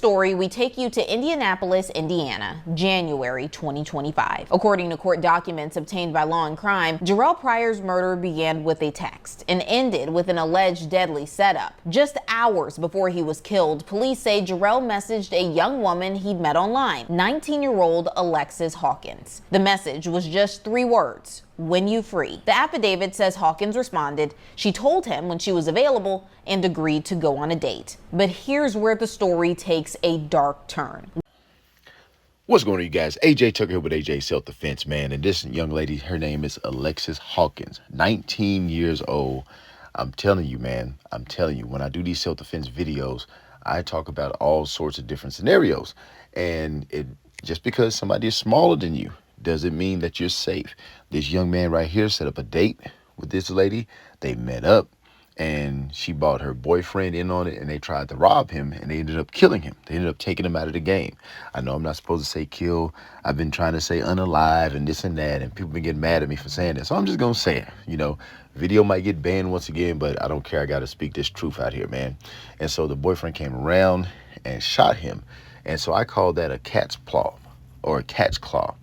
story, we take you to Indianapolis, Indiana, January 2025. According to court documents obtained by Law and Crime, Jarrell Pryor's murder began with a text and ended with an alleged deadly setup. Just hours before he was killed, police say Jarrell messaged a young woman he'd met online, 19-year-old Alexis Hawkins. The message was just 3 words: when you free. The affidavit says Hawkins responded. She told him when she was available and agreed to go on a date. But here's where the story takes a dark turn. What's going on, you guys? AJ Tucker here with AJ Self Defense, man. And this young lady, her name is Alexis Hawkins, 19 years old. I'm telling you, man, I'm telling you, when I do these self-defense videos, I talk about all sorts of different scenarios. And just because somebody is smaller than you doesn't mean that you're safe. This young man right here set up a date with this lady. They met up and she brought her boyfriend in on it, and they tried to rob him, and they ended up killing him. They ended up taking him out of the game. I know I'm not supposed to say kill. I've been trying to say unalive and this and that, and people been getting mad at me for saying that. So I'm just going to say it. You know, video might get banned once again, but I don't care. I got to speak this truth out here, man. And so the boyfriend came around and shot him. And so I call that a cat's paw or a cat's claw,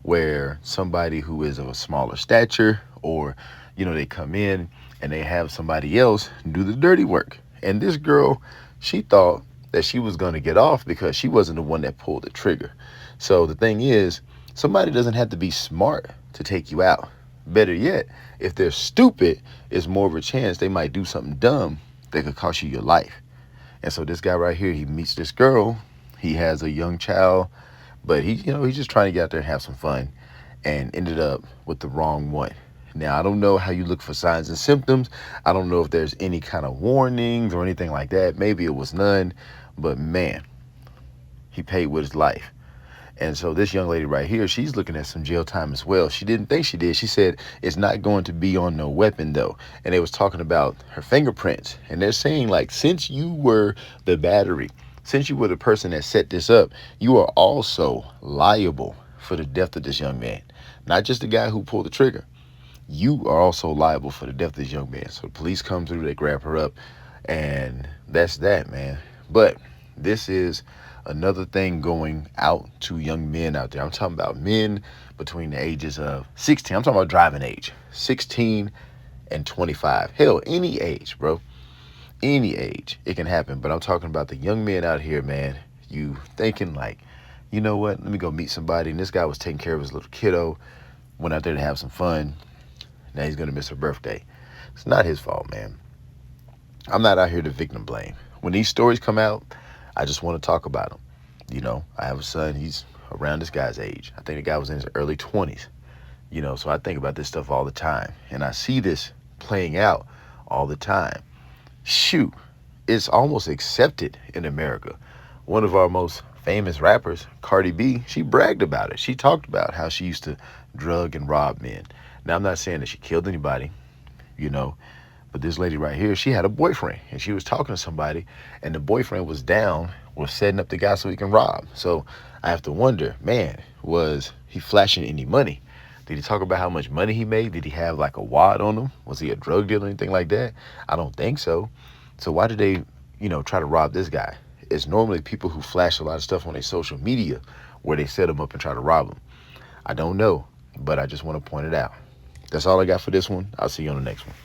where somebody who is of a smaller stature, or, you know, they come in and they have somebody else do the dirty work. And this girl, she thought that she was going to get off because she wasn't the one that pulled the trigger. So the thing is, somebody doesn't have to be smart to take you out. Better yet, if they're stupid, it's more of a chance they might do something dumb that could cost you your life. And so this guy right here, he meets this girl. He has a young child, but he's just trying to get out there and have some fun, and ended up with the wrong one. Now, I don't know how you look for signs and symptoms. I don't know if there's any kind of warnings or anything like that. Maybe it was none, but man, he paid with his life. And so this young lady right here, she's looking at some jail time as well. She didn't think she did. She said it's not going to be on no weapon, though. And they was talking about her fingerprints. And they're saying, like, since you were the battery, since you were the person that set this up, you are also liable for the death of this young man. Not just the guy who pulled the trigger. You are also liable for the death of this young man. So the police come through, they grab her up, and that's that, man. But this is another thing going out to young men out there. I'm talking about men between the ages of 16. I'm talking about driving age, 16 and 25. Hell, any age, bro. Any age, it can happen. But I'm talking about the young men out here, man. You thinking like, you know what? Let me go meet somebody. And this guy was taking care of his little kiddo, went out there to have some fun. Now he's going to miss her birthday. It's not his fault, man. I'm not out here to victim blame. When these stories come out, I just want to talk about them. You know, I have a son. He's around this guy's age. I think the guy was in his early 20s. You know, so I think about this stuff all the time. And I see this playing out all the time. Shoot, it's almost accepted in America. One of our most famous rappers, Cardi B, she bragged about it. She talked about how she used to drug and rob men. Now, I'm not saying that she killed anybody, you know, but this lady right here, she had a boyfriend, and she was talking to somebody, and the boyfriend was setting up the guy so he can rob. So I have to wonder, man, was he flashing any money? Did he talk about how much money he made? Did he have like a wad on him? Was he a drug dealer or anything like that? I don't think so. So why did they, try to rob this guy? It's normally people who flash a lot of stuff on their social media where they set him up and try to rob him. I don't know, but I just want to point it out. That's all I got for this one. I'll see you on the next one.